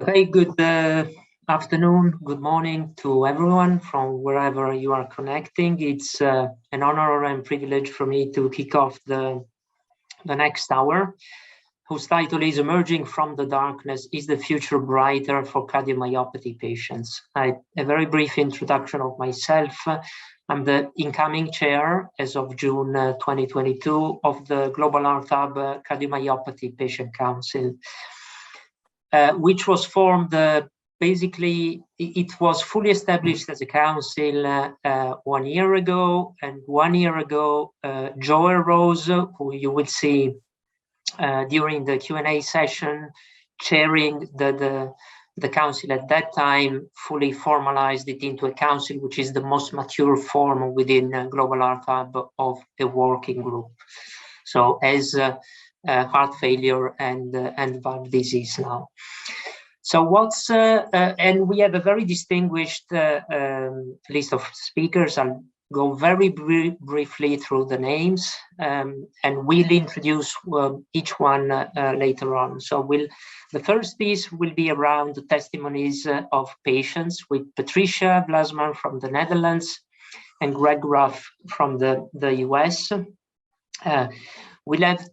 Okay, good afternoon, good morning to everyone from wherever you are connecting. It's an honor and privilege for me to kick off the next hour, whose title is Emerging from the Darkness, Is the Future Brighter for Cardiomyopathy Patients? A very brief introduction of myself. I'm the incoming chair as of June 2022 of the Global Heart Hub Cardiomyopathy Patient Council. Which was formed, basically, it was fully established as a council 1 year ago. And 1 year ago, Joel Rose, who you will see during the Q&A session, chairing the council at that time, fully formalized it into a council, which is the most mature form within Global Heart Hub of a working group. So as heart failure and valve disease now. So what's and we have a very distinguished list of speakers. I'll go very briefly through the names, and we'll introduce each one later on. So the first piece will be around the testimonies of patients with Patricia Blasman from the Netherlands and Greg Ruff from the US. We'll have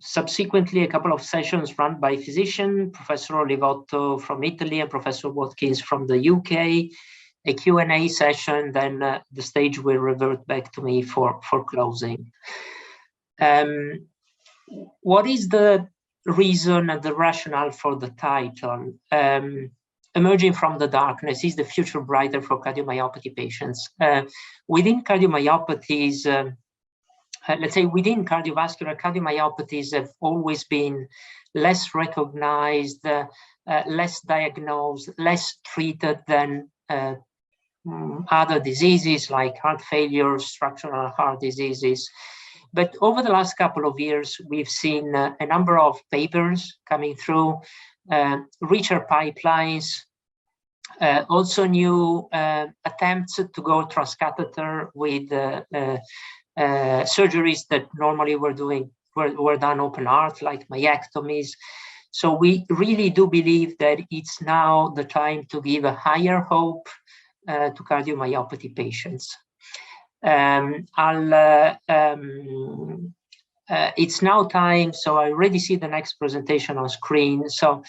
subsequently a couple of sessions run by physician, Professor Olivotto from Italy and Professor Watkins from the UK, a Q&A session, then the stage will revert back to me for closing. What is the reason and the rationale for the title? Emerging from the Darkness, Is the Future Brighter for Cardiomyopathy Patients? Within cardiomyopathies, let's say within cardiovascular, cardiomyopathies have always been less recognized, less diagnosed, less treated than other diseases like heart failure, structural heart diseases. But over the last couple of years, we've seen a number of papers coming through, richer pipelines, also new attempts to go transcatheter with surgeries that normally were done open heart, like myectomies. So we really do believe that it's now the time to give a higher hope to cardiomyopathy patients. It's now time, so I already see the next presentation on screen. So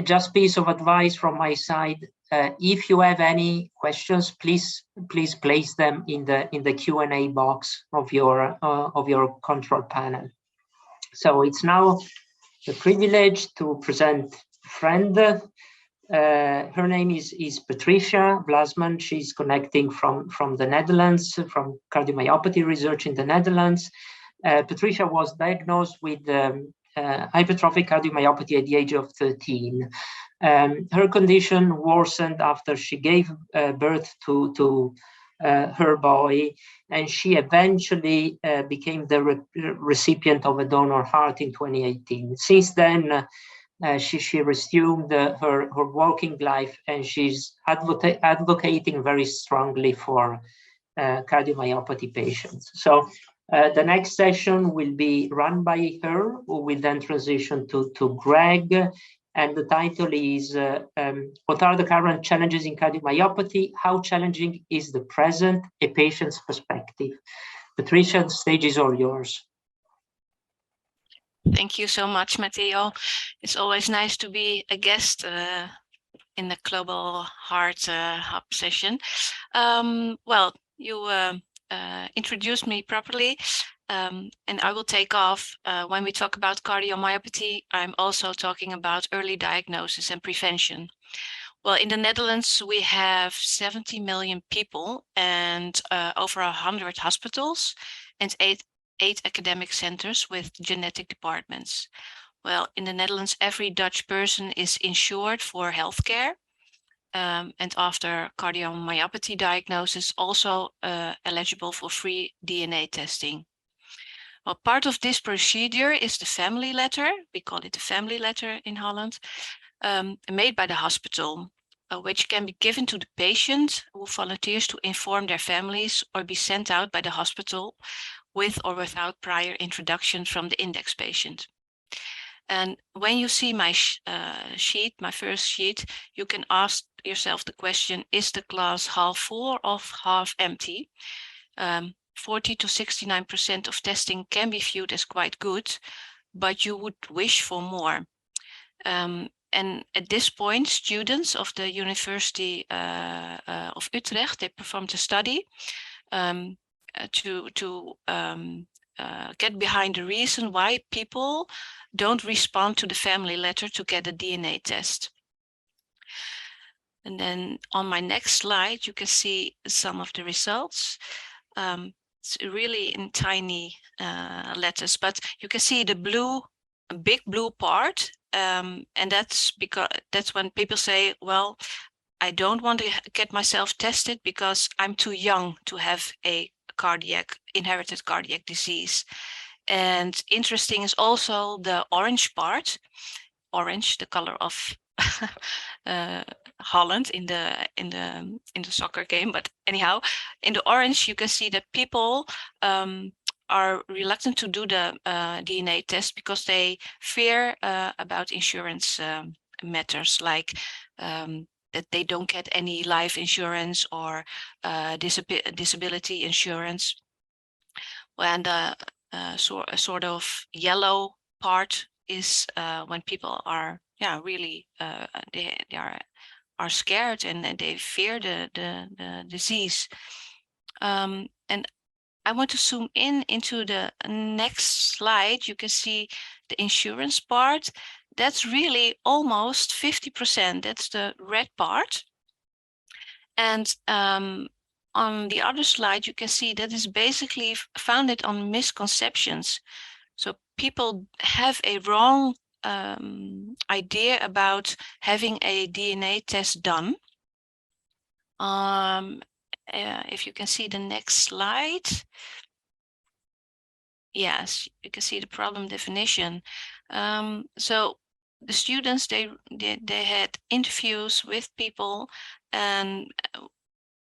just piece of advice from my side. If you have any questions, please place them in the Q&A box of your control panel. So it's now the privilege to present a friend. Her name is Patricia Blasman. She's connecting from the Netherlands, from cardiomyopathy research in the Netherlands. Patricia was diagnosed with hypertrophic cardiomyopathy at the age of 13. Her condition worsened after she gave birth to her boy, and she eventually became the recipient of a donor heart in 2018. Since then, she resumed her working life, and she's advocating very strongly for cardiomyopathy patients. So the next session will be run by her, who will then transition to Greg. And the title is, what are the current challenges in cardiomyopathy? How challenging is the present? A patient's perspective. Patricia, the stage is all yours. Thank you so much, Matteo. It's always nice to be a guest in the Global Heart Hub session. Well, you introduced me properly. And I will take off. When we talk about cardiomyopathy, I'm also talking about early diagnosis and prevention. Well, in the Netherlands, we have 70 million people and over 100 hospitals and eight academic centers with genetic departments. Well, in the Netherlands, every Dutch person is insured for healthcare. And after cardiomyopathy diagnosis, also eligible for free DNA testing. Well, part of this procedure is the family letter. We call it the family letter in Holland, made by the hospital, which can be given to the patient who volunteers to inform their families or be sent out by the hospital with or without prior introduction from the index patient. And when you see my sheet, my first sheet, you can ask yourself the question, is the glass half full or half empty? 40 to 69% of testing can be viewed as quite good, but you would wish for more. And at this point, students of the University of Utrecht, they performed a study to get behind the reason why people don't respond to the family letter to get a DNA test. And then on my next slide, you can see some of the results. It's really in tiny letters, but you can see the blue, big blue part. And that's because that's when people say, well, I don't want to get myself tested because I'm too young to have a inherited cardiac disease. And interesting is also the orange part, orange, the color of Holland in the soccer game. But anyhow, in the orange, you can see that people are reluctant to do the DNA test because they fear about insurance matters, like that they don't get any life insurance or disability insurance. And a sort of yellow part is when people are really they are scared and they fear the disease. And I want to zoom into the next slide. You can see the insurance part. That's really almost 50%. That's the red part. And on the other slide, you can see that is basically founded on misconceptions. So people have a wrong idea about having a DNA test done. If you can see the next slide. Yes, you can see the problem definition. So the students, they had interviews with people, and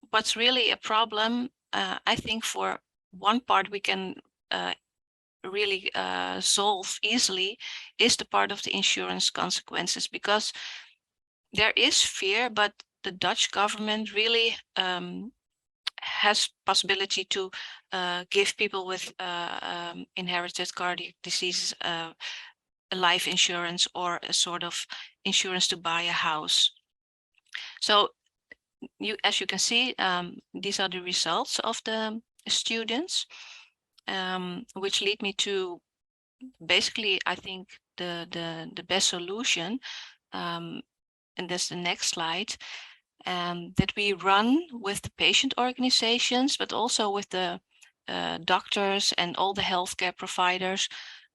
what's really a problem, I think for one part we can really solve easily, is the part of the insurance consequences, because there is fear, but the Dutch government really has possibility to give people with inherited cardiac diseases a life insurance or a sort of insurance to buy a house. So as you can see, these are the results of the students, which lead me to basically, I think, the best solution, and that's the next slide, that we run with the patient organizations, but also with the doctors and all the healthcare providers,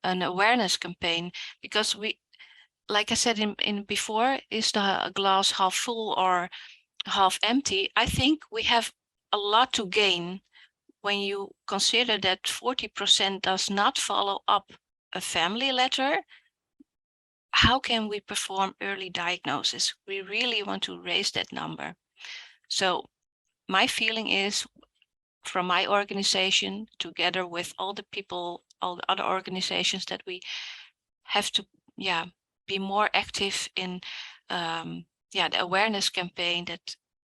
an awareness campaign, because we, like I said in before, is the glass half full or half empty? I think we have a lot to gain when you consider that 40% does not follow up a family letter. How can we perform early diagnosis? We really want to raise that number. So my feeling is, from my organization, together with all the people, all the other organizations, that we have to be more active in the awareness campaign,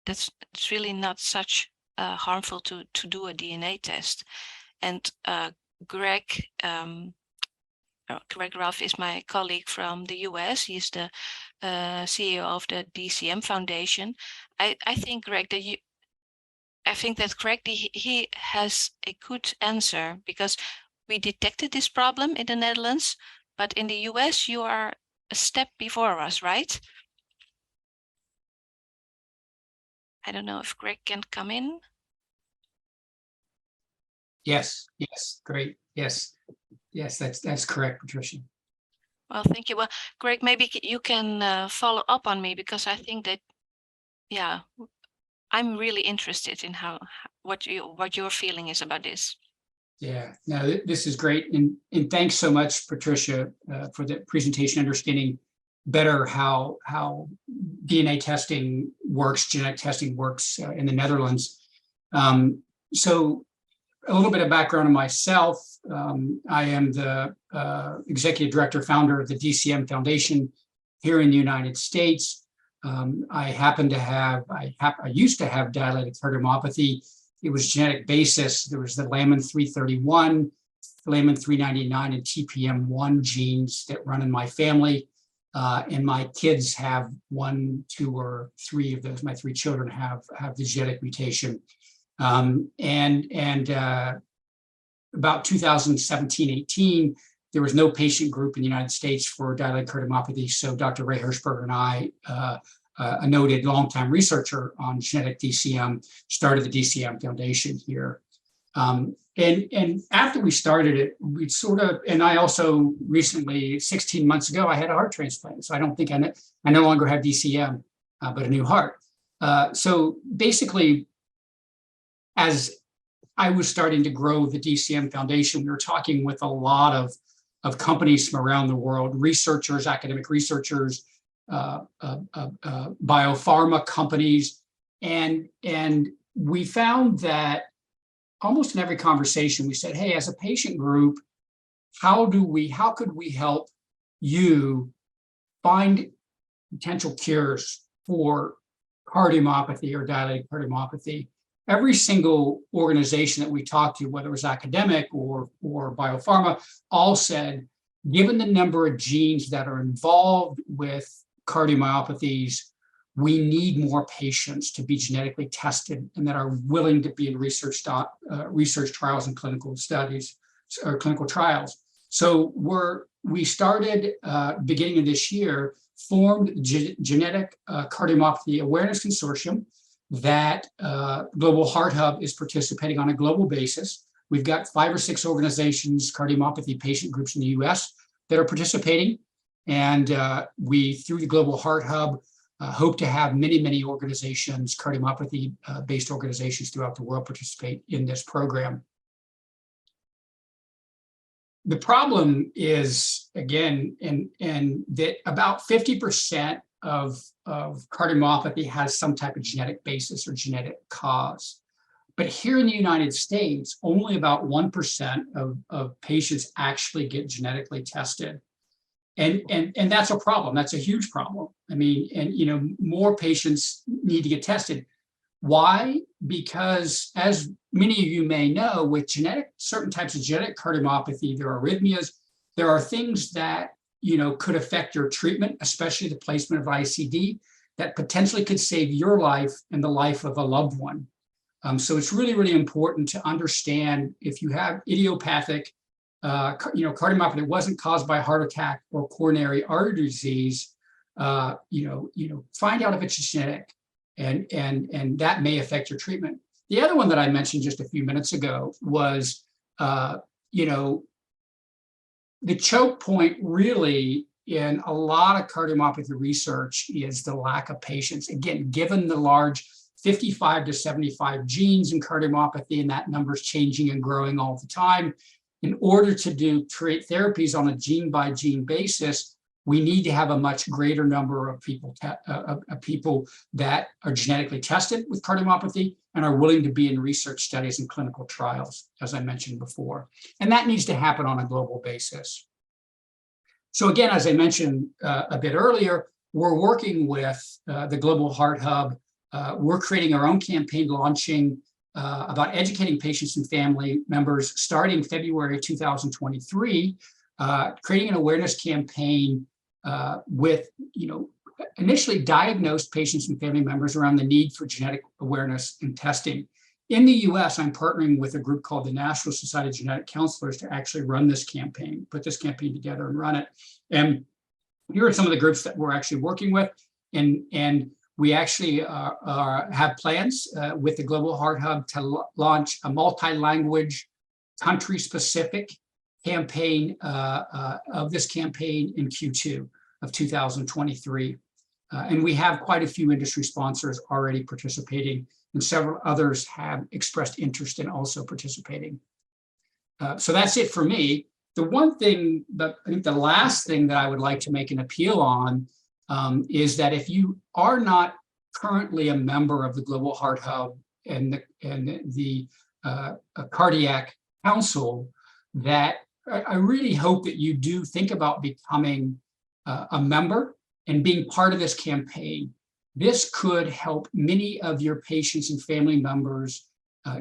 that's really not such harmful to do a DNA test. And Greg Ruff is my colleague from the US. He's the CEO of the DCM Foundation. I think, Greg, I think that Greg, he has a good answer, because we detected this problem in the Netherlands, but in the US you are a step before us, right? I don't know if Greg can come in. Yes, great. Yes, that's correct, Patricia. Well, thank you. Well, Greg, maybe you can follow up on me, because I think that, I'm really interested in what your feeling is about this. Yeah, no, this is great, and thanks so much, Patricia, for the presentation, understanding better how DNA testing works, genetic testing works in the Netherlands. So a little bit of background on myself. I am the executive director, founder of the DCM Foundation here in the United States. I used to have dilated cardiomyopathy. It was genetic basis. There was the Lamin 331, Lamin 399, and TPM1 genes that run in my family. And my kids have 1, 2, or 3 of those. My 3 children have the genetic mutation. About 2017-18, there was no patient group in the United States for dilated cardiomyopathy. So Dr. Ray Hirschberger and I, a noted longtime researcher on genetic DCM, started the DCM Foundation here. And after we started it, we sort of, and I also recently, 16 months ago, I had a heart transplant. So I don't think I no longer have DCM, but a new heart. So basically, as I was starting to grow the DCM Foundation, we were talking with a lot of companies from around the world, researchers, academic researchers, biopharma companies, and we found that almost in every conversation we said, hey, as a patient group, how could we help you find potential cures for cardiomyopathy or dilated cardiomyopathy? Every single organization that we talked to, whether it was academic or biopharma, all said, given the number of genes that are involved with cardiomyopathies, we need more patients to be genetically tested and that are willing to be in research trials and clinical studies or clinical trials. So we started beginning of this year, formed Genetic Cardiomyopathy Awareness Consortium that Global Heart Hub is participating on a global basis. We've got 5 or 6 organizations, cardiomyopathy patient groups in the US that are participating. And we, through the Global Heart Hub, hope to have many organizations, cardiomyopathy-based organizations throughout the world participate in this program. The problem is, again, and that about 50% of cardiomyopathy has some type of genetic basis or genetic cause. But here in the United States, only about 1% of patients actually get genetically tested. And that's a problem. That's a huge problem. I mean, and more patients need to get tested. Why? Because as many of you may know, with certain types of genetic cardiomyopathy, there are arrhythmias. There are things that could affect your treatment, especially the placement of ICD, that potentially could save your life and the life of a loved one. So it's really important to understand if you have idiopathic cardiomyopathy that wasn't caused by a heart attack or coronary artery disease, find out if it's genetic, and that may affect your treatment. The other one that I mentioned just a few minutes ago was, the choke point really in a lot of cardiomyopathy research is the lack of patients. Again, given the large 55 to 75 genes in cardiomyopathy, and that number is changing and growing all the time, in order to create therapies on a gene-by-gene basis, we need to have a much greater number of people that are genetically tested with cardiomyopathy and are willing to be in research studies and clinical trials, as I mentioned before. And that needs to happen on a global basis. So again, as I mentioned a bit earlier, we're working with the Global Heart Hub. We're creating our own campaign, launching about educating patients and family members starting February 2023, creating an awareness campaign with, initially diagnosed patients and family members around the need for genetic awareness and testing. In the US, I'm partnering with a group called the National Society of Genetic Counselors to actually run this campaign, put this campaign together and run it. And here are some of the groups that we're actually working with. And we actually have plans with the Global Heart Hub to launch a multi-language, country-specific campaign of this campaign in Q2 of 2023. And we have quite a few industry sponsors already participating, and several others have expressed interest in also participating. So that's it for me. The one thing, I think the last thing that I would like to make an appeal on is that if you are not currently a member of the Global Heart Hub and the a cardiac council, that I really hope that you do think about becoming a member and being part of this campaign. This could help many of your patients and family members,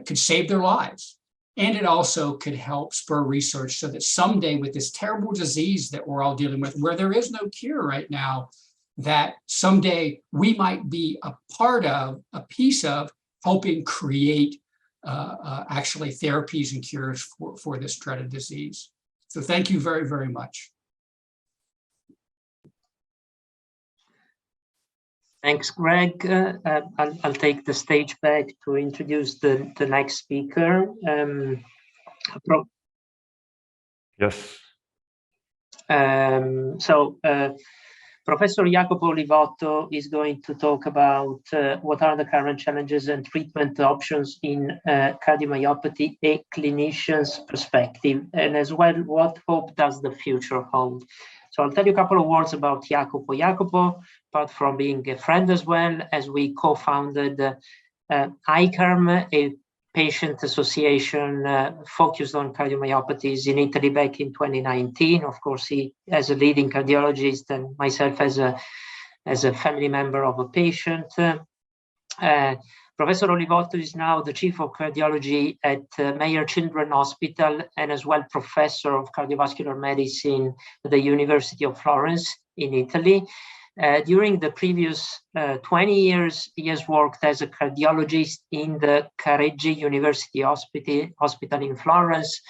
could save their lives. And it also could help spur research so that someday, with this terrible disease that we're all dealing with, where there is no cure right now, that someday we might be a part of, a piece of, helping create actually therapies and cures for this dreaded disease. So thank you very, very much. Thanks, Greg. I'll take the stage back to introduce the next speaker. Yes. Professor Jacopo Olivotto is going to talk about what are the current challenges and treatment options in cardiomyopathy, a clinician's perspective, and as well, what hope does the future hold. So I'll tell you a couple of words about Jacopo. Jacopo, apart from being a friend as well, as we co-founded ICARM, a patient association focused on cardiomyopathies in Italy back in 2019. Of course, he as a leading cardiologist and myself as a family member of a patient. Professor Olivotto is now the chief of cardiology at Mayo Children's Hospital and as well professor of cardiovascular medicine at the University of Florence in Italy. During the previous 20 years, he has worked as a cardiologist in the Careggi University Hospital in Florence.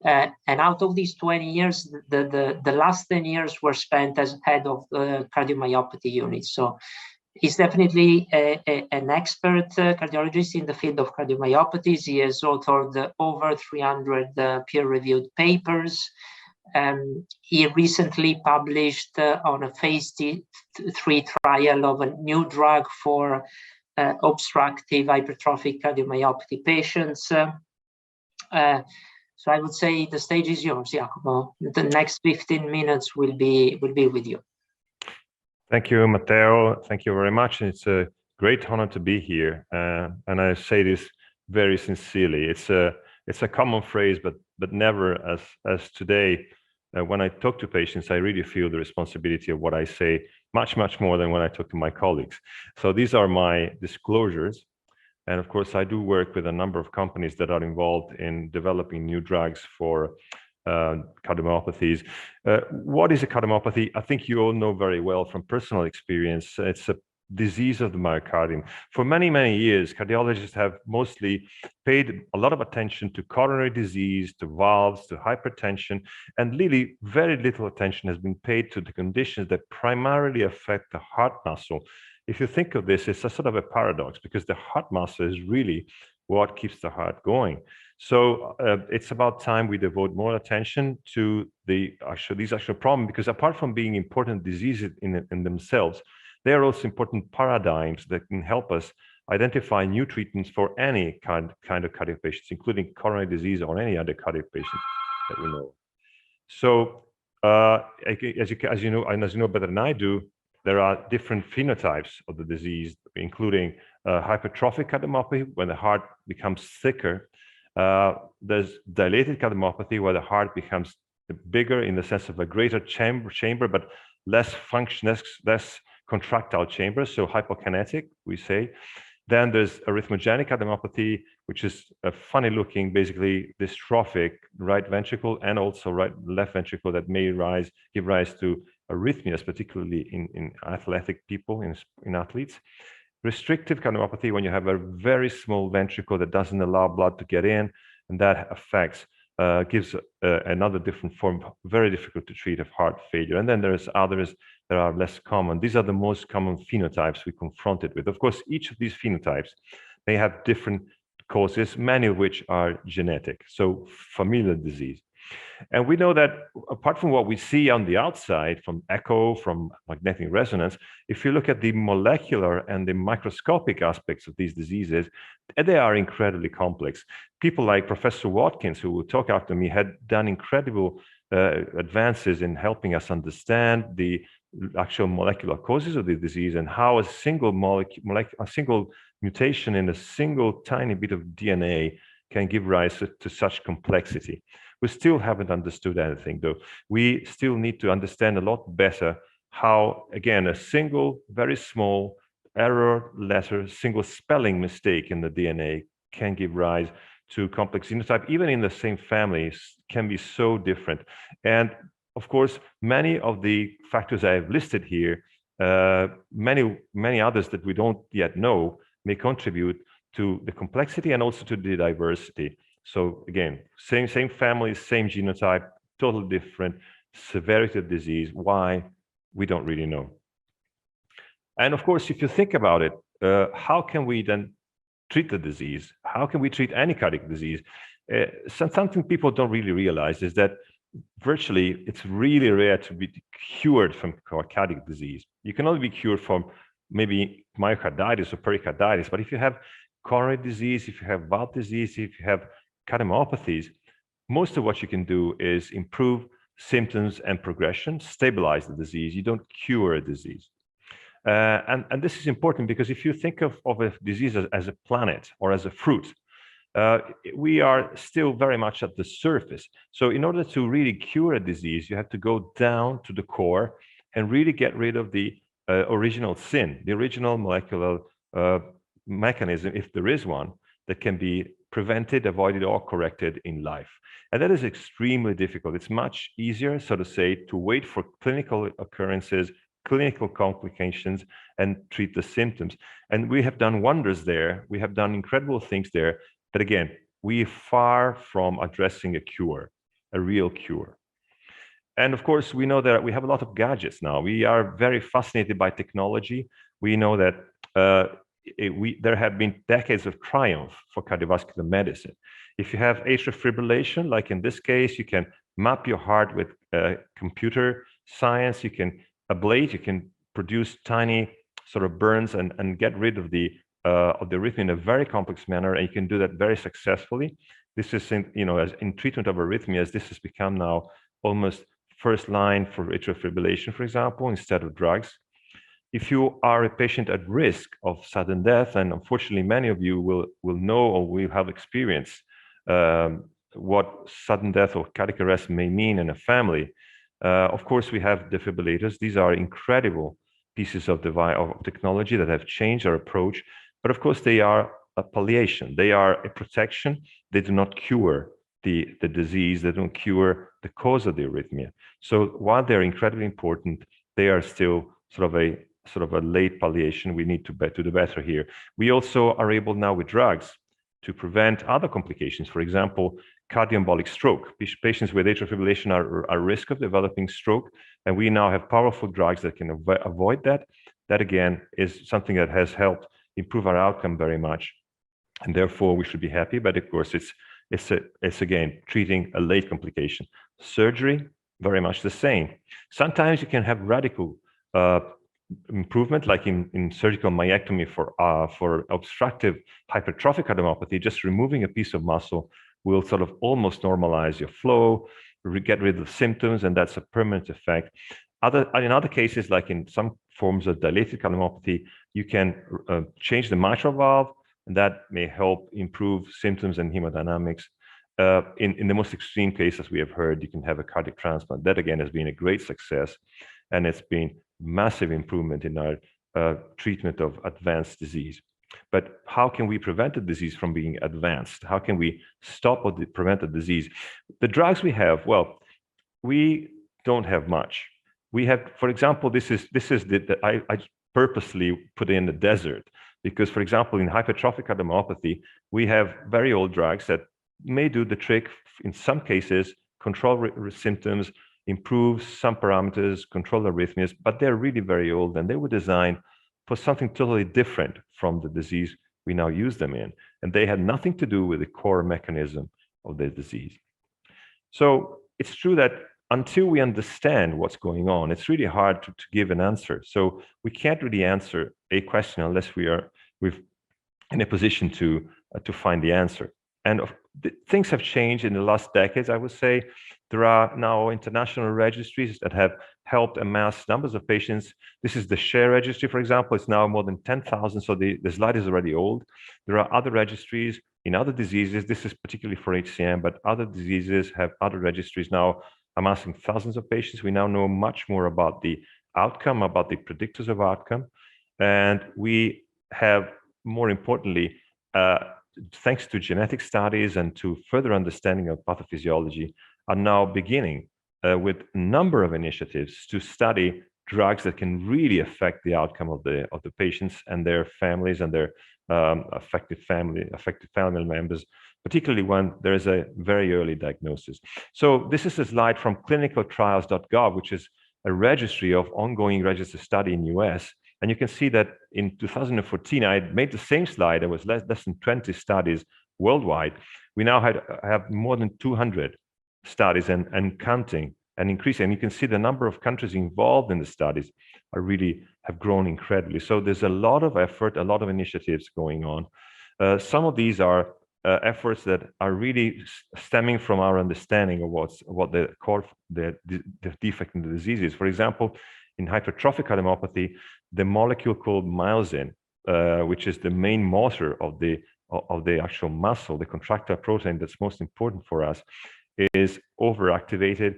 And out of these 20 years, the last 10 years were spent as head of the cardiomyopathy unit. So he's definitely an expert cardiologist in the field of cardiomyopathies. He has authored over 300 peer-reviewed papers. He recently published on a phase 3 trial of a new drug for obstructive hypertrophic cardiomyopathy patients. So I would say the stage is yours, Jacopo. The next 15 minutes will be with you. Thank you, Matteo. Thank you very much. It's a great honor to be here, and I say this very sincerely. It's a common phrase, but never as today. When I talk to patients, I really feel the responsibility of what I say much more than when I talk to my colleagues. So these are my disclosures. And of course, I do work with a number of companies that are involved in developing new drugs for cardiomyopathies. What is a cardiomyopathy? I think you all know very well from personal experience. It's a disease of the myocardium. For many years, cardiologists have mostly paid a lot of attention to coronary disease, to valves, to hypertension, and really very little attention has been paid to the conditions that primarily affect the heart muscle. If you think of this, it's a sort of a paradox, because the heart muscle is really what keeps the heart going. So it's about time we devote more attention to these actual problems, because apart from being important diseases in themselves, they are also important paradigms that can help us identify new treatments for any kind of cardiac patients, including coronary disease or any other cardiac patient that we know. So as you know better than I do, there are different phenotypes of the disease, including hypertrophic cardiomyopathy, when the heart becomes thicker. There's dilated cardiomyopathy, where the heart becomes bigger in the sense of a greater chamber, but less contractile chamber, so hypokinetic, we say. Then there's arrhythmogenic cardiomyopathy, which is a funny looking, basically dystrophic right ventricle and also left ventricle that may give rise to arrhythmias, particularly in athletic people, in athletes. Restrictive cardiomyopathy, when you have a very small ventricle that doesn't allow blood to get in, and that affects, gives another different form, very difficult to treat, of heart failure. And then there's others that are less common. These are the most common phenotypes we confronted with. Of course, each of these phenotypes may have different causes, many of which are genetic, so familial disease. And we know that apart from what we see on the outside, from echo, from magnetic resonance, if you look at the molecular and the microscopic aspects of these diseases, they are incredibly complex. People like Professor Watkins, who will talk after me, had done incredible advances in helping us understand the actual molecular causes of the disease and how a single mutation in a single tiny bit of DNA can give rise to such complexity. We still haven't understood anything, though. We still need to understand a lot better how, again, a single, very small error letter, single spelling mistake in the DNA can give rise to complex genotype, even in the same families, can be so different. And of course, many of the factors I have listed here, many others that we don't yet know, may contribute to the complexity and also to the diversity. So again, same families, same genotype, totally different severity of disease. Why? We don't really know. And of course, if you think about it, how can we then treat the disease? How can we treat any cardiac disease? Something people don't really realize is that virtually it's really rare to be cured from cardiac disease. You can only be cured from maybe myocarditis or pericarditis, but if you have coronary disease, if you have valve disease, if you have cardiomyopathies, most of what you can do is improve symptoms and progression, stabilize the disease. You don't cure a disease. And this is important because if you think of a disease as a planet or as a fruit, we are still very much at the surface. So in order to really cure a disease, you have to go down to the core and really get rid of the original sin, the original molecular mechanism, if there is one, that can be prevented, avoided, or corrected in life. And that is extremely difficult. It's much easier, so to say, to wait for clinical occurrences, clinical complications, and treat the symptoms. And we have done wonders there. We have done incredible things there. But again, we are far from addressing a cure, a real cure. And of course, we know that we have a lot of gadgets now. We are very fascinated by technology. We know that there have been decades of triumph for cardiovascular medicine. If you have atrial fibrillation, like in this case, you can map your heart with computer science. You can ablate, you can produce tiny sort of burns and get rid of the arrhythmia in a very complex manner, and you can do that very successfully. This is, as in treatment of arrhythmias, this has become now almost first line for atrial fibrillation, for example, instead of drugs. If you are a patient at risk of sudden death, and unfortunately many of you will know or will have experienced what sudden death or cardiac arrest may mean in a family, of course we have defibrillators. These are incredible pieces of technology that have changed our approach, but of course they are a palliation. They are a protection. They do not cure the disease. They don't cure the cause of the arrhythmia. So while they're incredibly important, they are still sort of a late palliation. We need to do better here. We also are able now with drugs to prevent other complications. For example, cardioembolic stroke. Patients with atrial fibrillation are at risk of developing stroke, and we now have powerful drugs that can avoid that. That again is something that has helped improve our outcome very much, and therefore we should be happy. But of course, it's again treating a late complication. Surgery, very much the same. Sometimes you can have radical improvement, like in surgical myectomy for obstructive hypertrophic cardiomyopathy. Just removing a piece of muscle will sort of almost normalize your flow, get rid of symptoms, and that's a permanent effect. In other cases, like in some forms of dilated cardiomyopathy, you can change the mitral valve, and that may help improve symptoms and hemodynamics. In the most extreme cases we have heard, you can have a cardiac transplant. That again has been a great success, and it's been massive improvement in our treatment of advanced disease. But how can we prevent the disease from being advanced? How can we stop or prevent the disease? The drugs we have, well, we don't have much. We have, for example, this is I purposely put in the desert because, for example, in hypertrophic cardiomyopathy, we have very old drugs that may do the trick in some cases, control symptoms, improve some parameters, control arrhythmias, but they're really very old and they were designed for something totally different from the disease we now use them in. And they had nothing to do with the core mechanism of the disease. So it's true that until we understand what's going on, it's really hard to give an answer. So we can't really answer a question unless we're in a position to find the answer. And things have changed in the last decades, I would say. There are now international registries that have helped amass numbers of patients. This is the SHARE registry, for example. It's now more than 10,000, so the slide is already old. There are other registries in other diseases, this is particularly for HCM, but other diseases have other registries now amassing thousands of patients. We now know much more about the outcome, about the predictors of outcome. And we have, more importantly, thanks to genetic studies and to further understanding of pathophysiology, are now beginning with a number of initiatives to study drugs that can really affect the outcome of the patients and their families and their affected family members, particularly when there is a very early diagnosis. So this is a slide from clinicaltrials.gov, which is a registry of ongoing registered study in US. And you can see that in 2014, I had made the same slide. There was less than 20 studies worldwide. We now have more than 200 studies and counting and increasing. And you can see the number of countries involved in the studies are really have grown incredibly. So there's a lot of effort, a lot of initiatives going on. Some of these are efforts that are really stemming from our understanding of what the defect in the disease is. For example, in hypertrophic cardiomyopathy, the molecule called myosin, which is the main motor of the actual muscle, the contractile protein that's most important for us, is overactivated.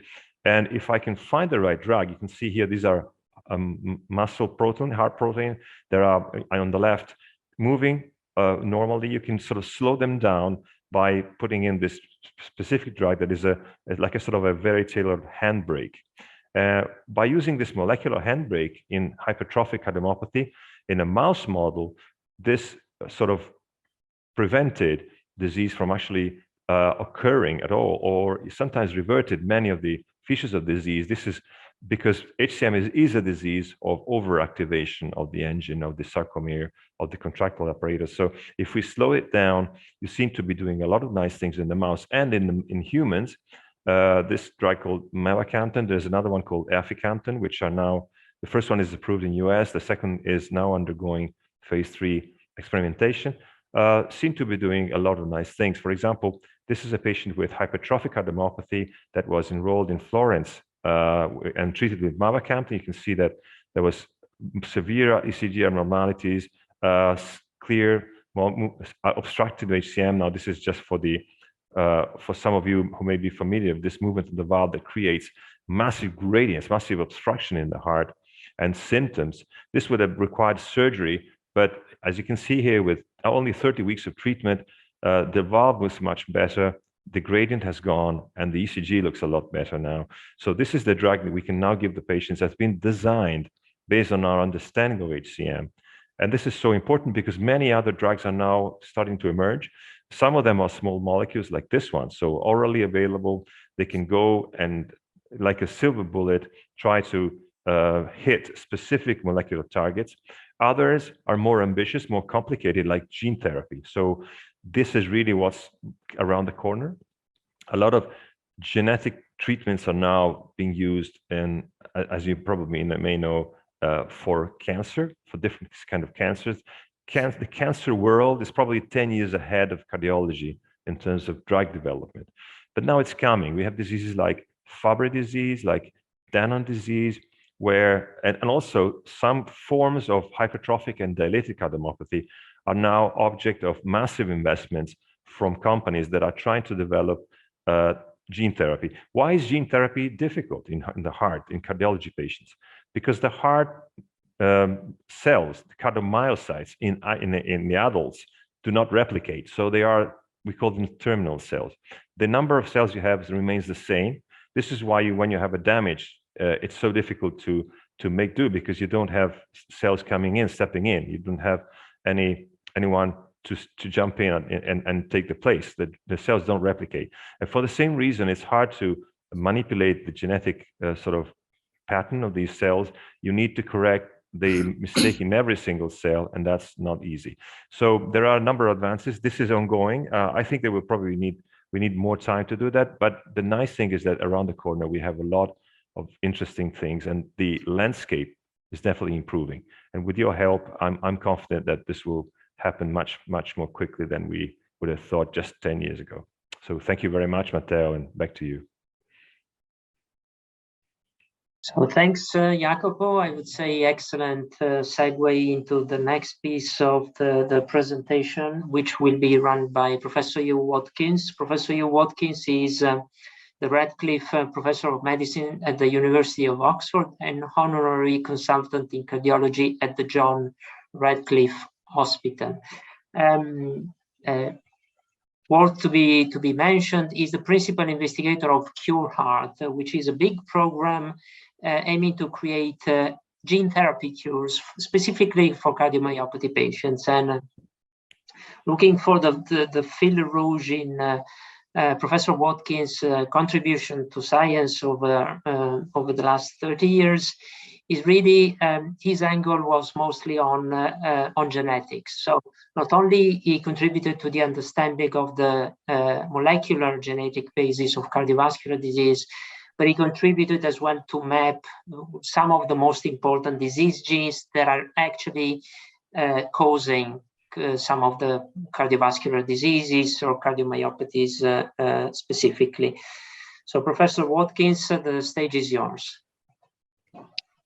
And if I can find the right drug, you can see here, these are muscle protein, heart protein. There are on the left moving normally. You can sort of slow them down by putting in this specific drug that is like a sort of a very tailored handbrake. By using this molecular handbrake in hypertrophic cardiomyopathy in a mouse model, this sort of prevented disease from actually occurring at all, or sometimes reverted many of the features of disease. This is because HCM is a disease of overactivation of the engine, of the sarcomere, of the contractile apparatus. So if we slow it down, you seem to be doing a lot of nice things in the mouse and in humans. This drug called mavacamten, there's another one called aficamten, which are now, the first one is approved in US, the second is now undergoing phase 3 experimentation, seem to be doing a lot of nice things. For example, this is a patient with hypertrophic cardiomyopathy that was enrolled in Florence and treated with mavacamten. You can see that there was severe ECG abnormalities, clear obstructed HCM. Now this is just for the for some of you who may be familiar with this movement of the valve that creates massive gradients, massive obstruction in the heart and symptoms. This would have required surgery, but as you can see here, with only 30 weeks of treatment, the valve was much better, the gradient has gone, and the ECG looks a lot better now. So this is the drug that we can now give the patients that's been designed based on our understanding of HCM. And this is so important because many other drugs are now starting to emerge. Some of them are small molecules like this one. So orally available, they can go and, like a silver bullet, try to hit specific molecular targets. Others are more ambitious, more complicated, like gene therapy. So this is really what's around the corner. A lot of genetic treatments are now being used, and as you probably may know, for cancer, for different kind of cancers. The cancer world is probably 10 years ahead of cardiology in terms of drug development. But now it's coming. We have diseases like Fabry disease, like Danon disease, where, and also some forms of hypertrophic and dilated cardiomyopathy are now object of massive investments from companies that are trying to develop gene therapy. Why is gene therapy difficult in the heart, in cardiology patients? Because the heart cells, the cardiomyocytes in the adults do not replicate. So they are, we call them terminal cells. The number of cells you have remains the same. This is why when you have a damage, it's so difficult to make do, because you don't have cells coming in, stepping in. You don't have anyone to jump in and take the place. The cells don't replicate. And for the same reason, it's hard to manipulate the genetic sort of pattern of these cells. You need to correct the mistake in every single cell, and that's not easy. So there are a number of advances. This is ongoing. I think that we need more time to do that. But the nice thing is that around the corner, we have a lot of interesting things, and the landscape is definitely improving. And with your help, I'm confident that this will happen much more quickly than we would have thought just 10 years ago. So thank you very much, Matteo, and back to you. So thanks, Jacopo. I would say excellent segue into the next piece of the presentation, which will be run by Professor Hugh Watkins. Professor Hugh Watkins is the Radcliffe Professor of Medicine at the University of Oxford and honorary consultant in cardiology at the John Radcliffe Hospital. Worth to be mentioned is the principal investigator of Cure Heart, which is a big program aiming to create gene therapy cures specifically for cardiomyopathy patients. And looking for the fil rouge in Professor Watkins' contribution to science over the last 30 years is really his angle was mostly on genetics. So not only he contributed to the understanding of the molecular genetic basis of cardiovascular disease, but he contributed as well to map some of the most important disease genes that are actually causing some of the cardiovascular diseases or cardiomyopathies specifically. So Professor Watkins, the stage is yours.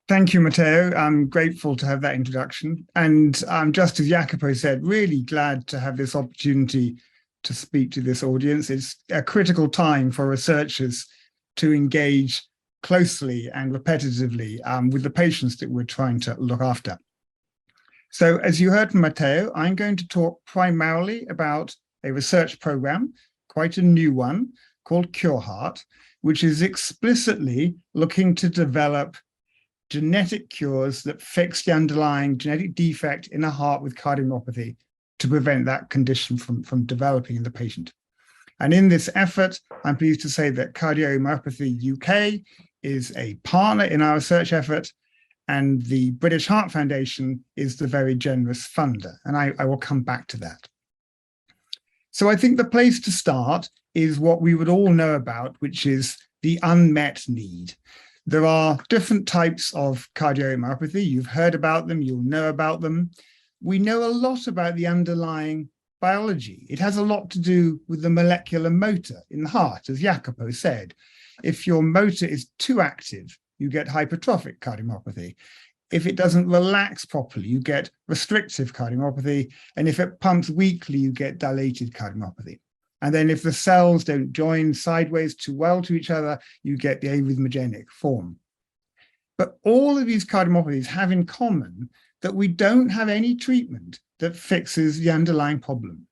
Thank you, Matteo. I'm grateful to have that introduction. And just as Jacopo said, really glad to have this opportunity to speak to this audience. It's a critical time for researchers to engage closely and repetitively with the patients that we're trying to look after. So as you heard from Matteo, I'm going to talk primarily about a research program, quite a new one, called Cure Heart, which is explicitly looking to develop genetic cures that fix the underlying genetic defect in a heart with cardiomyopathy to prevent that condition from developing in the patient. And in this effort, I'm pleased to say that Cardiomyopathy UK is a partner in our research effort, and the British Heart Foundation is the very generous funder. And I will come back to that. So I think the place to start is what we would all know about, which is the unmet need. There are different types of cardiomyopathy. You've heard about them, you'll know about them. We know a lot about the underlying biology. It has a lot to do with the molecular motor in the heart, as Jacopo said. If your motor is too active, you get hypertrophic cardiomyopathy. If it doesn't relax properly, you get restrictive cardiomyopathy. And if it pumps weakly, you get dilated cardiomyopathy. And then if the cells don't join sideways too well to each other, you get the arrhythmogenic form. But all of these cardiomyopathies have in common that we don't have any treatment that fixes the underlying problem.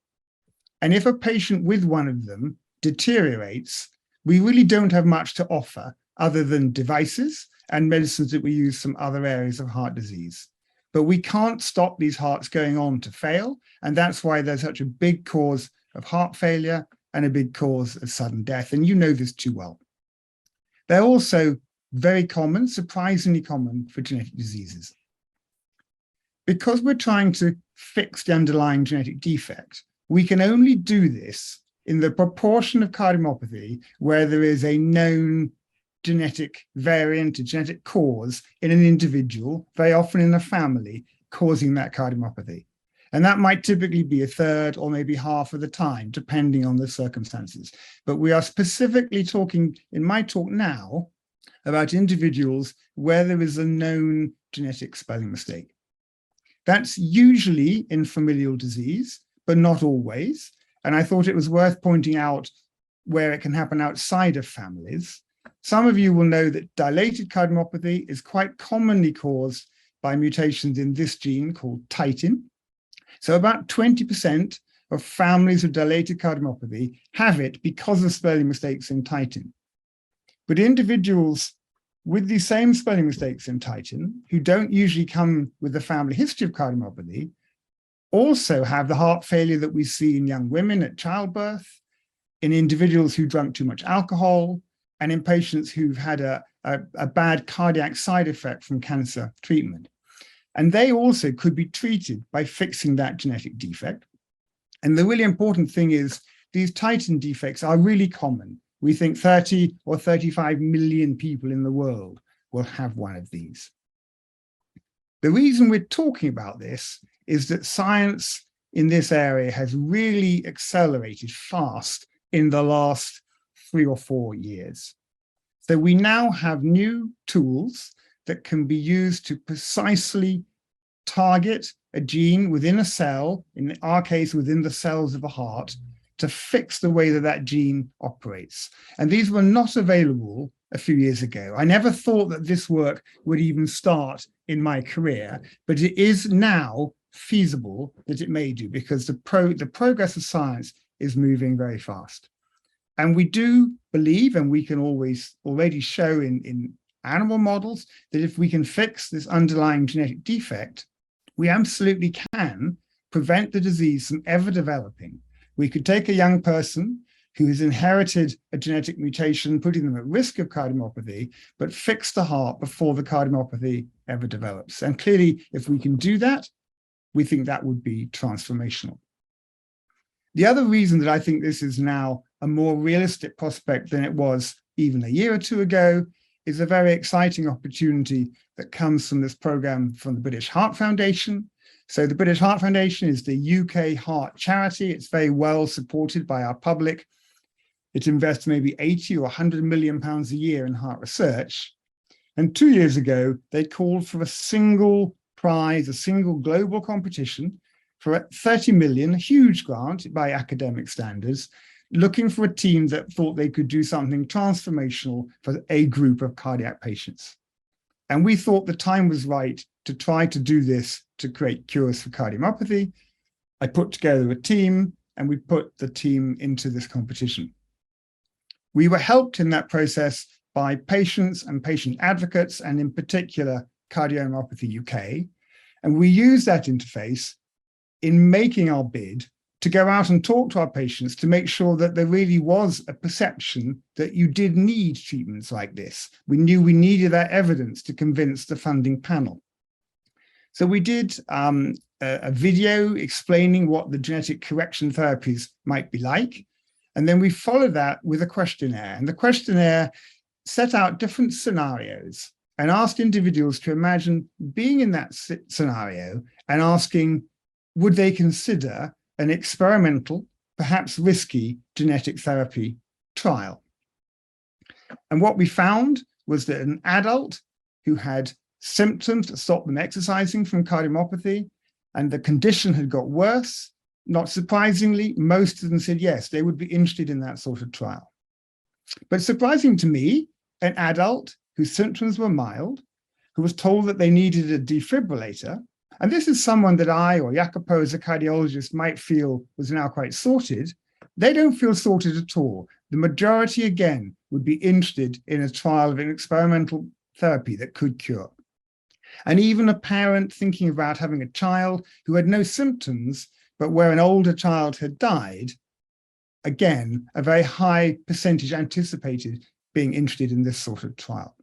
And if a patient with one of them deteriorates, we really don't have much to offer other than devices and medicines that we use from other areas of heart disease. But we can't stop these hearts going on to fail. And that's why there's such a big cause of heart failure and a big cause of sudden death. And you know this too well. They're also very common, surprisingly common for genetic diseases. Because we're trying to fix the underlying genetic defect, we can only do this in the proportion of cardiomyopathy where there is a known genetic variant, a genetic cause in an individual, very often in a family, causing that cardiomyopathy. And that might typically be a third or maybe half of the time, depending on the circumstances. But we are specifically talking in my talk now about individuals where there is a known genetic spelling mistake. That's usually in familial disease, but not always. And I thought it was worth pointing out where it can happen outside of families. Some of you will know that dilated cardiomyopathy is quite commonly caused by mutations in this gene called titin. So about 20% of families with dilated cardiomyopathy have it because of spelling mistakes in titin. But individuals with the same spelling mistakes in titin, who don't usually come with a family history of cardiomyopathy, also have the heart failure that we see in young women at childbirth, in individuals who drank too much alcohol, and in patients who've had a bad cardiac side effect from cancer treatment. And they also could be treated by fixing that genetic defect. And the really important thing is these titin defects are really common. We think 30 or 35 million people in the world will have one of these. The reason we're talking about this is that science in this area has really accelerated fast in the last 3 or 4 years. So we now have new tools that can be used to precisely target a gene within a cell, in our case, within the cells of the heart, to fix the way that that gene operates. And these were not available a few years ago. I never thought that this work would even start in my career, but it is now feasible that it may do, because the progress of science is moving very fast. And we do believe, and we can already show in animal models, that if we can fix this underlying genetic defect, we absolutely can prevent the disease from ever developing. We could take a young person who has inherited a genetic mutation, putting them at risk of cardiomyopathy, but fix the heart before the cardiomyopathy ever develops. And clearly, if we can do that, we think that would be transformational. The other reason that I think this is now a more realistic prospect than it was even a year or two ago is a very exciting opportunity that comes from this program from the British Heart Foundation. So the British Heart Foundation is the UK heart charity. It's very well supported by our public. It invests maybe 80 or 100 million pounds a year in heart research. And 2 years ago, they called for a single prize, a single global competition for 30 million, a huge grant by academic standards, looking for a team that thought they could do something transformational for a group of cardiac patients. And we thought the time was right to try to do this to create cures for cardiomyopathy. I put together a team, and we put the team into this competition. We were helped in that process by patients and patient advocates, and in particular, Cardiomyopathy UK. And we used that interface in making our bid to go out and talk to our patients to make sure that there really was a perception that you did need treatments like this. We knew we needed that evidence to convince the funding panel. So we did a video explaining what the genetic correction therapies might be like. And then we followed that with a questionnaire. And the questionnaire set out different scenarios and asked individuals to imagine being in that scenario and asking, would they consider an experimental, perhaps risky genetic therapy trial? And what we found was that an adult who had symptoms that stopped them exercising from cardiomyopathy, and the condition had got worse, not surprisingly, most of them said yes, they would be interested in that sort of trial. But surprising to me, an adult whose symptoms were mild, who was told that they needed a defibrillator, and this is someone that I or Jacopo as a cardiologist might feel was now quite sorted, they don't feel sorted at all. The majority, again, would be interested in a trial of an experimental therapy that could cure. And even a parent thinking about having a child who had no symptoms, but where an older child had died, again, a very high percentage anticipated being interested in this sort of trial.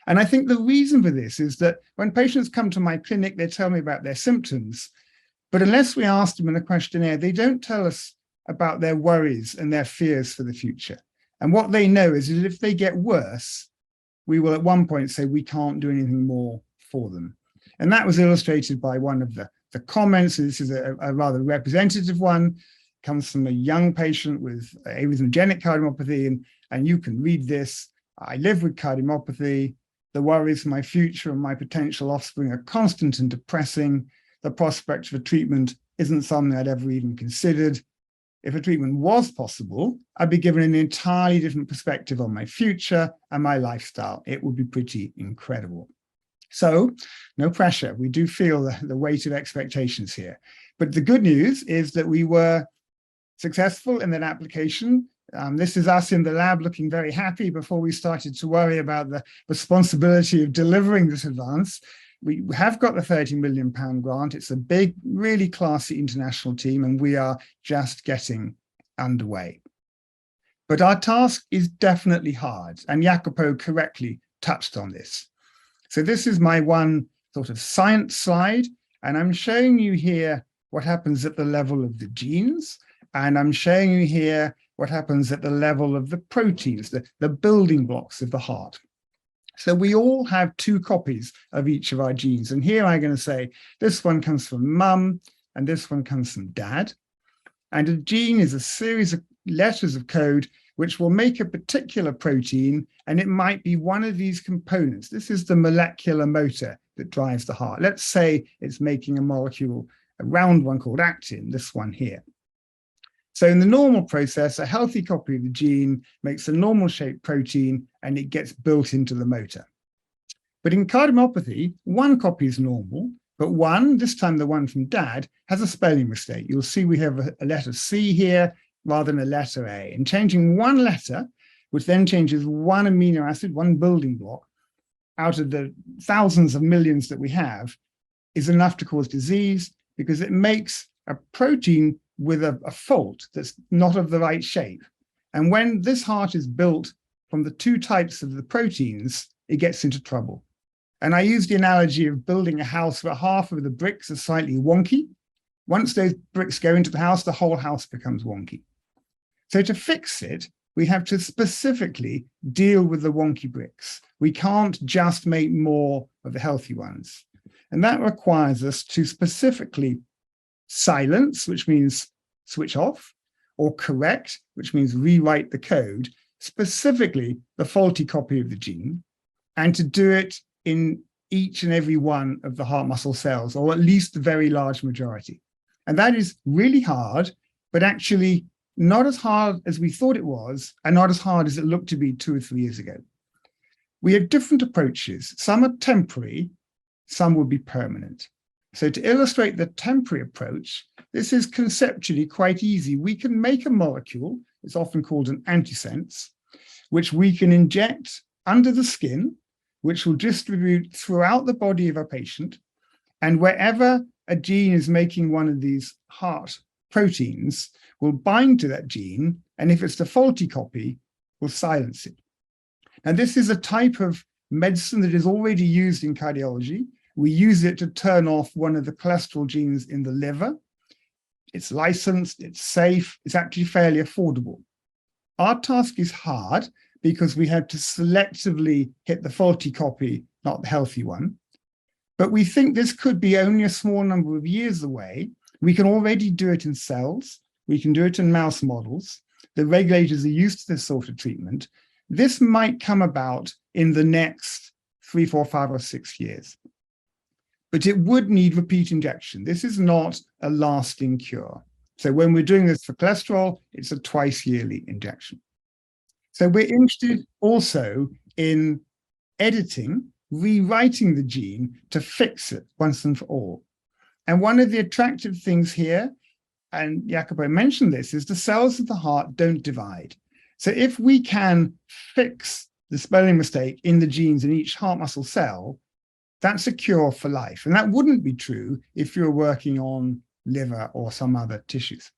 And I think the reason for this is that when patients come to my clinic, they tell me about their symptoms, but unless we ask them in a questionnaire, they don't tell us about their worries and their fears for the future. And what they know is that if they get worse, we will at one point say we can't do anything more for them. And that was illustrated by one of the comments. This is a rather representative one, comes from a young patient with arrhythmogenic cardiomyopathy, and you can read this. I live with cardiomyopathy. The worries for my future and my potential offspring are constant and depressing. The prospect of a treatment isn't something I'd ever even considered. If a treatment was possible, I'd be given an entirely different perspective on my future and my lifestyle. It would be pretty incredible. So, no pressure. We do feel the weight of expectations here. But the good news is that we were successful in that application. This is us in the lab looking very happy before we started to worry about the responsibility of delivering this advance. We have got the £30 million grant. It's a big, really classy international team, and we are just getting underway. But our task is definitely hard, and Jacopo correctly touched on this. So this is my one sort of science slide, and I'm showing you here what happens at the level of the genes, and I'm showing you here what happens at the level of the proteins, the building blocks of the heart. So we all have 2 copies of each of our genes. And here I'm going to say, this one comes from mum, and this one comes from dad. And a gene is a series of letters of code which will make a particular protein, and it might be one of these components. This is the molecular motor that drives the heart. Let's say it's making a molecule, a round one called actin, this one here. So in the normal process, a healthy copy of the gene makes a normal shaped protein and it gets built into the motor. But in cardiomyopathy, one copy is normal, but one, this time the one from Dad, has a spelling mistake. You'll see we have a letter C here rather than a letter A. And changing one letter, which then changes one amino acid, one building block, out of the thousands of millions that we have, is enough to cause disease because it makes a protein with a fault that's not of the right shape. And when this heart is built from the two types of the proteins, it gets into trouble. And I use the analogy of building a house where half of the bricks are slightly wonky. Once those bricks go into the house, the whole house becomes wonky. So to fix it, we have to specifically deal with the wonky bricks. We can't just make more of the healthy ones. And that requires us to specifically silence, which means switch off, or correct, which means rewrite the code, specifically the faulty copy of the gene, and to do it in each and every one of the heart muscle cells, or at least the very large majority. And that is really hard, but actually not as hard as we thought it was, and not as hard as it looked to be 2 or 3 years ago. We have different approaches. Some are temporary, some will be permanent. So to illustrate the temporary approach, this is conceptually quite easy. We can make a molecule, it's often called an antisense, which we can inject under the skin, which will distribute throughout the body of a patient. And wherever a gene is making one of these heart proteins, will bind to that gene, and if it's the faulty copy, will silence it. Now, this is a type of medicine that is already used in cardiology. We use it to turn off one of the cholesterol genes in the liver. It's licensed, it's safe, it's actually fairly affordable. Our task is hard because we have to selectively hit the faulty copy, not the healthy one. But we think this could be only a small number of years away. We can already do it in cells. We can do it in mouse models. The regulators are used to this sort of treatment. This might come about in the next 3, 4, 5, or 6 years. But it would need repeat injection. This is not a lasting cure. So when we're doing this for cholesterol, it's a twice yearly injection. So we're interested also in editing, rewriting the gene to fix it once and for all. And one of the attractive things here, and Jacopo mentioned this, is the cells of the heart don't divide. So if we can fix the spelling mistake in the genes in each heart muscle cell, that's a cure for life. And that wouldn't be true if you're working on liver or some other tissues.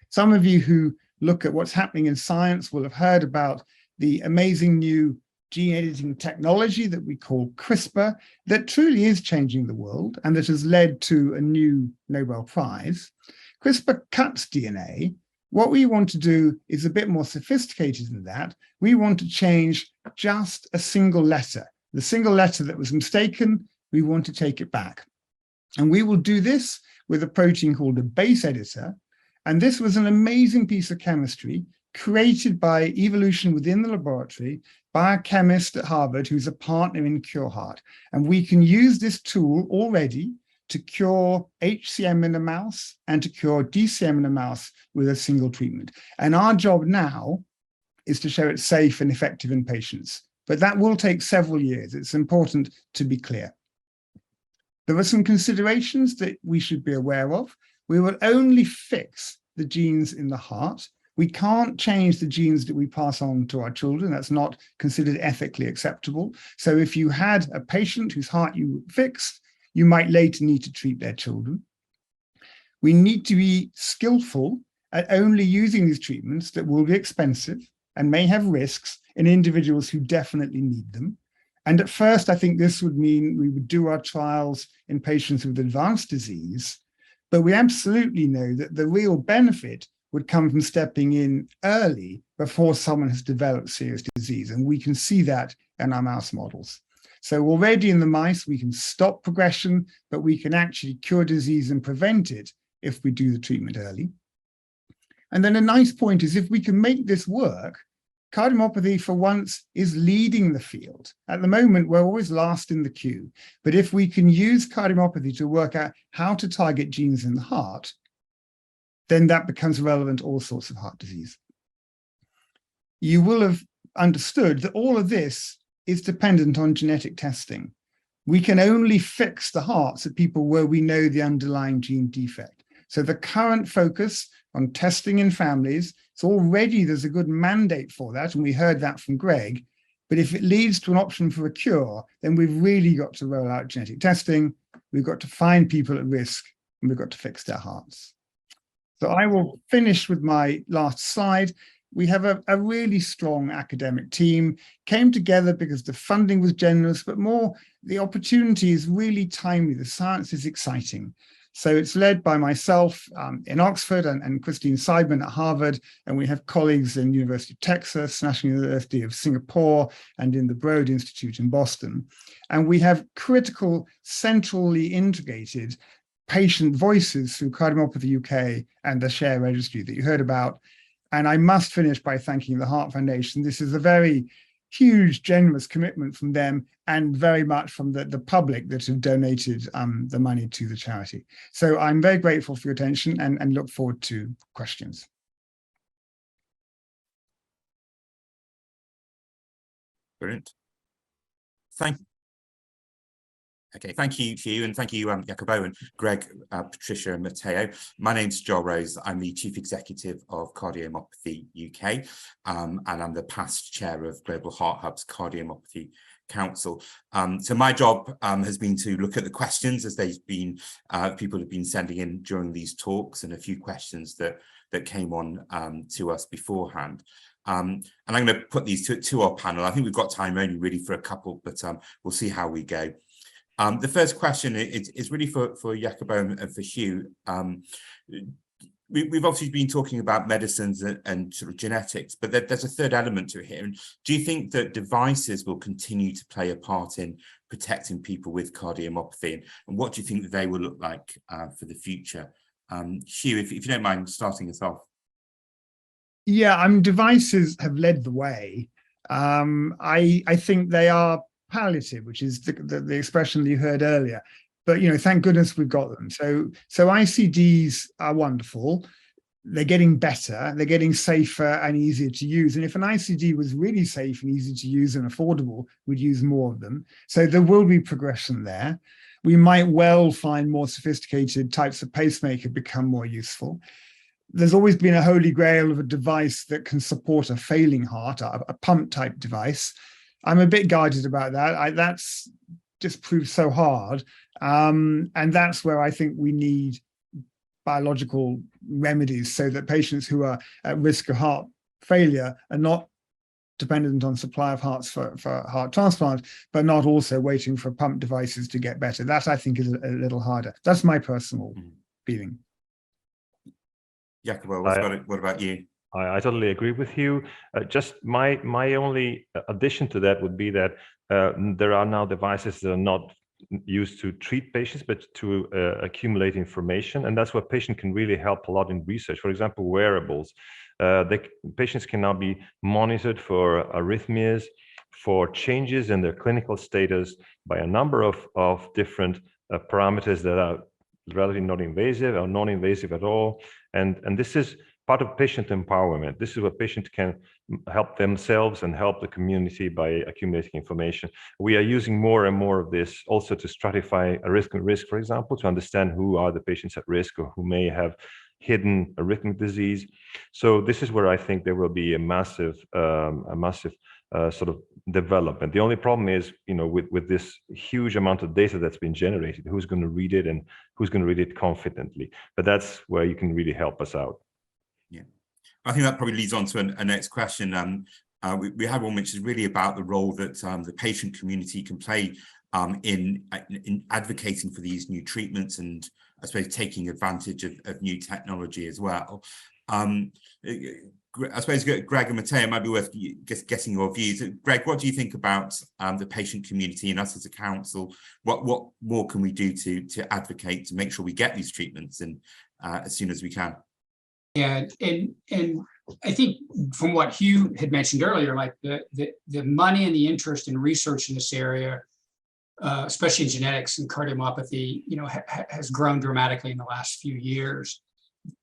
Some of you who look at what's happening in science will have heard about the amazing new gene editing technology that we call CRISPR, that truly is changing the world and that has led to a new Nobel Prize. CRISPR cuts DNA. What we want to do is a bit more sophisticated than that. We want to change just a single letter. The single letter that was mistaken, we want to take it back. And we will do this with a protein called a base editor. And this was an amazing piece of chemistry created by evolution within the laboratory by a chemist at Harvard who's a partner in CureHeart. And we can use this tool already to cure HCM in a mouse and to cure DCM in a mouse with a single treatment. And our job now is to show it's safe and effective in patients. But that will take several years. It's important to be clear. There are some considerations that we should be aware of. We will only fix the genes in the heart. We can't change the genes that we pass on to our children. That's not considered ethically acceptable. So if you had a patient whose heart you fixed, you might later need to treat their children. We need to be skillful at only using these treatments that will be expensive and may have risks in individuals who definitely need them. And at first, I think this would mean we would do our trials in patients with advanced disease, but we absolutely know that the real benefit would come from stepping in early before someone has developed serious disease. And we can see that in our mouse models. So already in the mice, we can stop progression, but we can actually cure disease and prevent it if we do the treatment early. And then a nice point is if we can make this work, cardiomyopathy for once is leading the field. At the moment, we're always last in the queue. But if we can use cardiomyopathy to work out how to target genes in the heart, then that becomes relevant to all sorts of heart disease. You will have understood that all of this is dependent on genetic testing. We can only fix the hearts of people where we know the underlying gene defect. So the current focus on testing in families, so already there's a good mandate for that, and we heard that from Greg, but if it leads to an option for a cure, then we've really got to roll out genetic testing, we've got to find people at risk, and we've got to fix their hearts. So I will finish with my last slide. We have a really strong academic team, came together because the funding was generous, but more the opportunity is really timely. The science is exciting. So it's led by myself in Oxford and Christine Seidman at Harvard, and we have colleagues in University of Texas, National University of Singapore, and in the Broad Institute in Boston. And we have critical, centrally integrated patient voices through Cardiomyopathy UK and the SHARE registry that you heard about. And I must finish by thanking the Heart Foundation. This is a very huge, generous commitment from them and very much from the public that have donated the money to the charity. So I'm very grateful for your attention and look forward to questions. Brilliant. Thank you, Hugh, and thank you, Jacopo and Greg, Patricia and Matteo. My name's Joel Rose. I'm the Chief Executive of Cardiomyopathy UK, and I'm the past chair of Global Heart Hub's Cardiomyopathy Council. So my job has been to look at the questions as they've been, people have been sending in during these talks, and a few questions that came on to us beforehand. And I'm going to put these to our panel. I think we've got time only really for a couple, but we'll see how we go. The first question is really for Jacopo and for Hugh. We've obviously been talking about medicines and sort of genetics, but there's a third element to it here. And do you think that devices will continue to play a part in protecting people with cardiomyopathy? And what do you think that they will look like for the future? Hugh, if you don't mind starting us off. Yeah, devices have led the way. I think they are palliative, which is the expression that you heard earlier. But, you know, thank goodness we've got them. So ICDs are wonderful. They're getting better. They're getting safer and easier to use. And if an ICD was really safe and easy to use and affordable, we'd use more of them. So there will be progression there. We might well find more sophisticated types of pacemaker become more useful. There's always been a holy grail of a device that can support a failing heart, a pump type device. I'm a bit guarded about that. That's just proved so hard. And that's where I think we need biological remedies so that patients who are at risk of heart failure are not dependent on supply of hearts for heart transplant, but not also waiting for pump devices to get better. That I think is a little harder. That's my personal feeling. Jacopo, what about you? I totally agree with you. Just my only addition to that would be that there are now devices that are not used to treat patients, but to accumulate information. And that's where patient can really help a lot in research. For example, wearables. Patients can now be monitored for arrhythmias, for changes in their clinical status by a number of different parameters that are relatively not invasive or non-invasive at all. And this is part of patient empowerment. This is where patients can help themselves and help the community by accumulating information. We are using more and more of this also to stratify a risk, for example, to understand who are the patients at risk or who may have hidden arrhythmic disease. So this is where I think there will be a massive sort of development. The only problem is, you know, with this huge amount of data that's been generated, who's going to read it and who's going to read it confidently? But that's where you can really help us out. Yeah, I think that probably leads on to a next question. We have one which is really about the role that the patient community can play in advocating for these new treatments and I suppose taking advantage of new technology as well. I suppose Greg and Matteo, it might be worth just getting your views. Greg, what do you think about the patient community and us as a council? What more can we do to advocate to make sure we get these treatments and as soon as we can? And I think from what Hugh had mentioned earlier, like the money and the interest in research in this area, especially in genetics and cardiomyopathy, has grown dramatically in the last few years.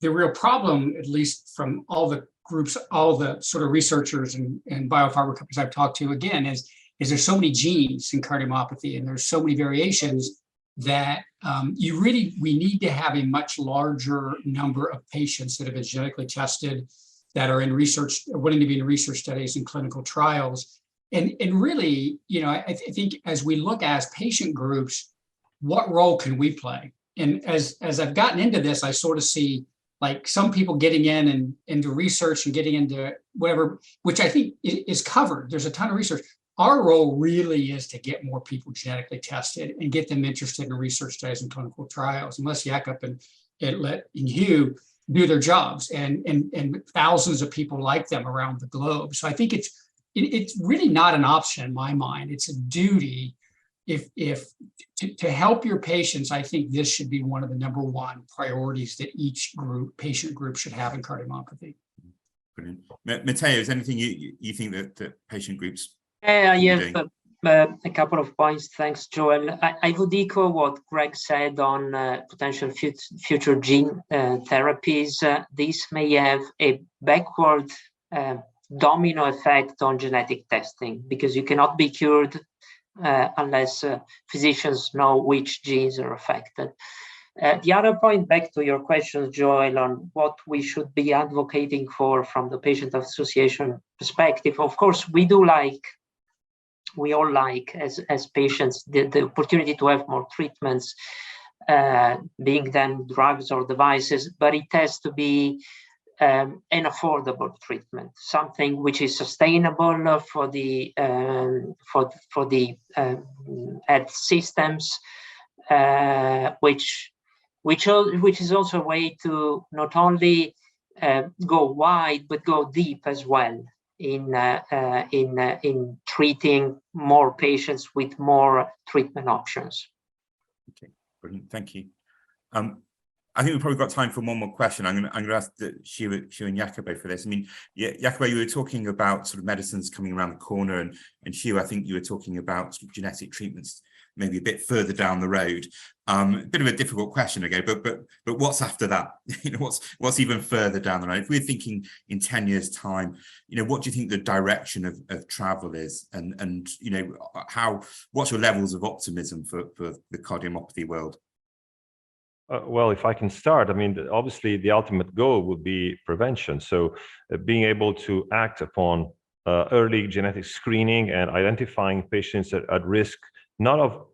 The real problem, at least from all the groups, all the sort of researchers and biopharma companies I've talked to, again, is there's so many genes in cardiomyopathy and there's so many variations that we need to have a much larger number of patients that have been genetically tested, that are in research, wanting to be in research studies and clinical trials. And really, I think as we look as patient groups, what role can we play? And as I've gotten into this, I sort of see like some people getting in and into research and getting into whatever, which I think is covered. There's a ton of research. Our role really is to get more people genetically tested and get them interested in research studies and clinical trials, unless Jakob and Hugh do their jobs and thousands of people like them around the globe. So I think it's really not an option in my mind. It's a duty. To help your patients, I think this should be one of the #1 priorities that each patient group should have in cardiomyopathy. Brilliant. Matteo, is anything you think that patient groups? Yeah, I have a couple of points. Thanks, Joel. I would echo what Greg said on potential future gene therapies. This may have a backward domino effect on genetic testing, because you cannot be cured unless physicians know which genes are affected. The other point, back to your question, Joel, on what we should be advocating for from the patient association perspective. Of course, we all like as patients the opportunity to have more treatments, being them drugs or devices, but it has to be an affordable treatment, something which is sustainable for the health systems, which is also a way to not only go wide but go deep as well in treating more patients with more treatment options. Okay, brilliant. Thank you. I think we've probably got time for one more question. I'm going to ask Hugh and Jacopo for this. I mean, Jacopo, you were talking about sort of medicines coming around the corner, and Hugh, I think you were talking about sort of genetic treatments maybe a bit further down the road. A bit of a difficult question again, but what's after that? What's even further down the road? If we're thinking in 10 years' time, what do you think the direction of travel is, and what's your levels of optimism for the cardiomyopathy world? Well, if I can start, I mean, obviously the ultimate goal would be prevention. So being able to act upon early genetic screening and identifying patients that are at risk, not of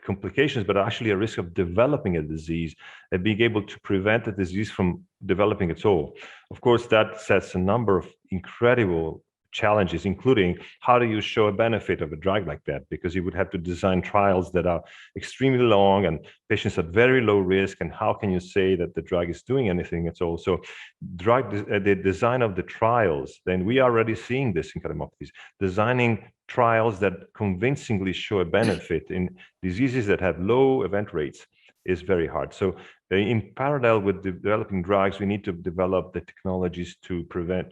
complications, but actually a risk of developing a disease, and being able to prevent the disease from developing at all. Of course, that sets a number of incredible challenges, including how do you show a benefit of a drug like that, because you would have to design trials that are extremely long and patients at very low risk, and how can you say that the drug is doing anything at all? So the design of the trials, then we are already seeing this in cardiomyopathies, designing trials that convincingly show a benefit in diseases that have low event rates is very hard. So in parallel with developing drugs, we need to develop the technologies to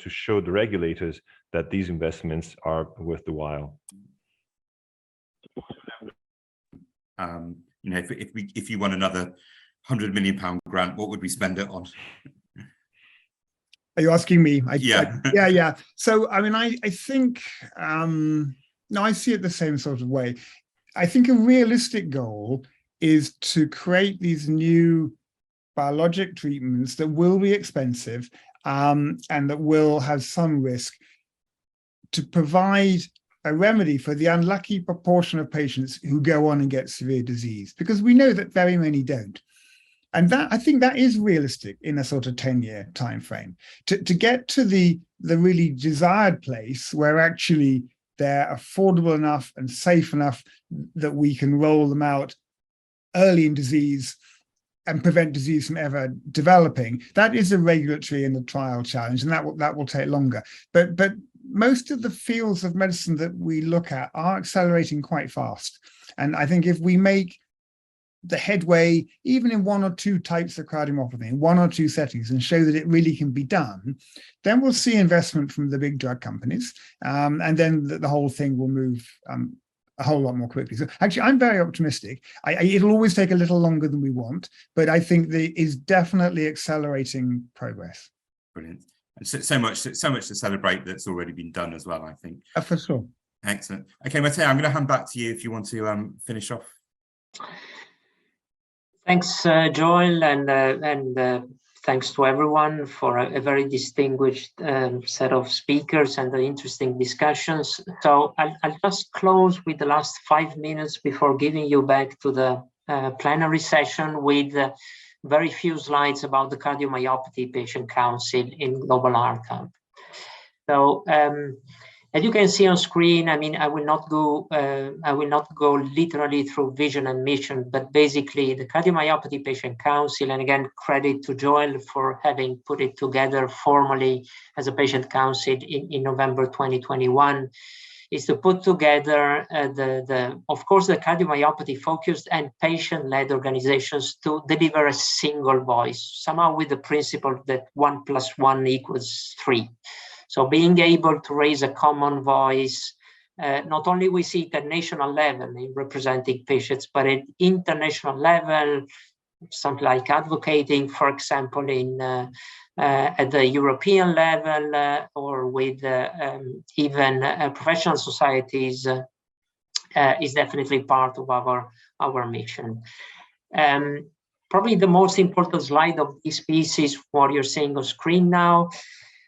show the regulators that these investments are worth the while. If you won another £100 million grant, what would we spend it on? Are you asking me? Yeah. Yeah. So, I mean, I think, no, I see it the same sort of way. I think a realistic goal is to create these new biologic treatments that will be expensive and that will have some risk, to provide a remedy for the unlucky proportion of patients who go on and get severe disease, because we know that very many don't. And that, I think that is realistic in a sort of 10-year time frame, to get to the really desired place where actually they're affordable enough and safe enough that we can roll them out early in disease and prevent disease from ever developing. That is a regulatory and a trial challenge, and that will take longer. But most of the fields of medicine that we look at are accelerating quite fast. And I think if we make the headway, even in one or two types of cardiomyopathy, in one or two settings, and show that it really can be done, then we'll see investment from the big drug companies, and then the whole thing will move a whole lot more quickly. So actually, I'm very optimistic. It'll always take a little longer than we want, but I think there is definitely accelerating progress. Brilliant. And so much to celebrate that's already been done as well, I think. For sure. Excellent. Okay, Matteo, I'm going to hand back to you if you want to finish off. Thanks, Joel, and thanks to everyone for a very distinguished set of speakers and the interesting discussions. So I'll just close with the last 5 minutes before giving you back to the plenary session with very few slides about the Cardiomyopathy Patient Council in Global Outcome. So as you can see on screen, I mean, I will not go literally through vision and mission, but basically the Cardiomyopathy Patient Council, and again, credit to Joel for having put it together formally as a patient council in November 2021, is to put together of course, the cardiomyopathy focused and patient-led organizations to deliver a single voice, somehow with the principle that 1 + 1 = 3. So being able to raise a common voice, not only we see it at national level in representing patients, but at international level, something like advocating, for example, at the European level or with even professional societies is definitely part of our mission. Probably the most important slide of this piece is what you're seeing on screen now.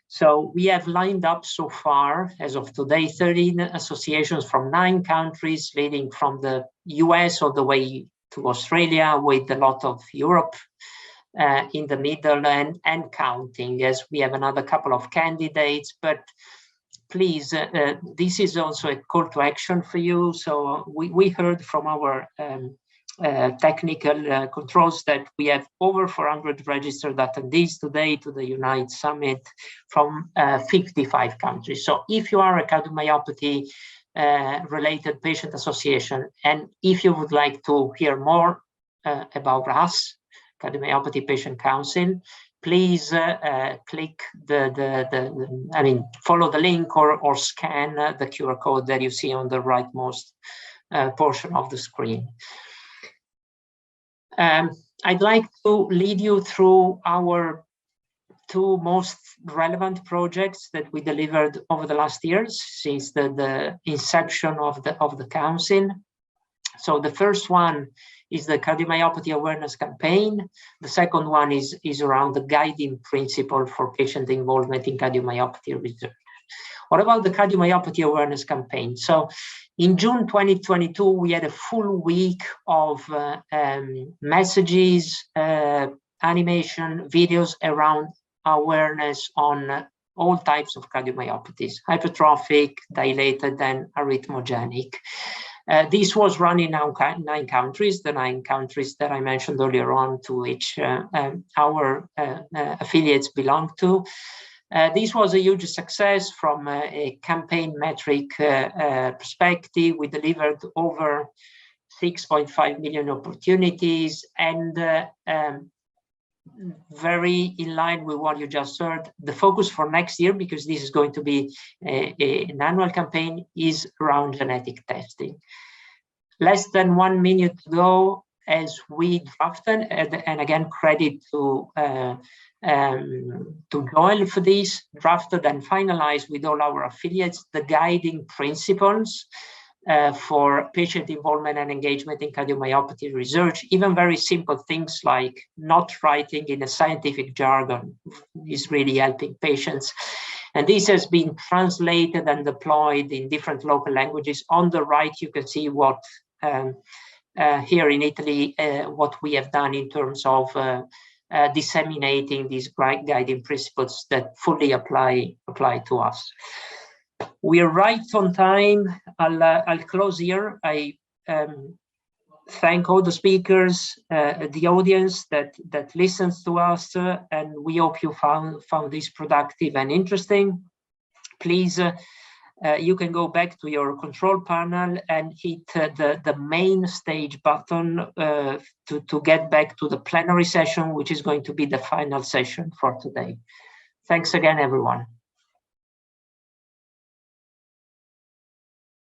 So we have lined up so far, as of today, 13 associations from 9 countries, leading from the US all the way to Australia, with a lot of Europe in the middle and counting, as we have another couple of candidates. But please, this is also a call to action for you. So we heard from our technical controls that we have over 400 registered attendees today to the Unite Summit from 55 countries. So if you are a cardiomyopathy related patient association, and if you would like to hear more about us, Cardiomyopathy Patient Council, please click follow the link or scan the QR code that you see on the rightmost portion of the screen. I'd like to lead you through our 2 most relevant projects that we delivered over the last years since the inception of the council. So the first one is the Cardiomyopathy Awareness Campaign. The second one is around the guiding principle for patient involvement in cardiomyopathy research. What about the Cardiomyopathy Awareness Campaign? So in June 2022, we had a full week of messages, animation, videos around awareness on all types of cardiomyopathies, hypertrophic, dilated, and arrhythmogenic. This was run in 9 countries, the 9 countries that I mentioned earlier on, to which our affiliates belong to. This was a huge success from a campaign metric perspective. We delivered over 6.5 million opportunities, and very in line with what you just heard, the focus for next year, because this is going to be an annual campaign, is around genetic testing. Less than 1 minute ago, as we drafted, and again, credit to Joel for this, drafted and finalized with all our affiliates the guiding principles for patient involvement and engagement in cardiomyopathy research. Even very simple things like not writing in a scientific jargon is really helping patients. And this has been translated and deployed in different local languages. On the right, you can see what here in Italy, what we have done in terms of disseminating these guiding principles that fully apply to us. We are right on time. I'll close here. I thank all the speakers, the audience that listens to us, and we hope you found this productive and interesting. Please you can go back to your control panel and hit the main stage button to get back to the plenary session, which is going to be the final session for today. Thanks again, everyone.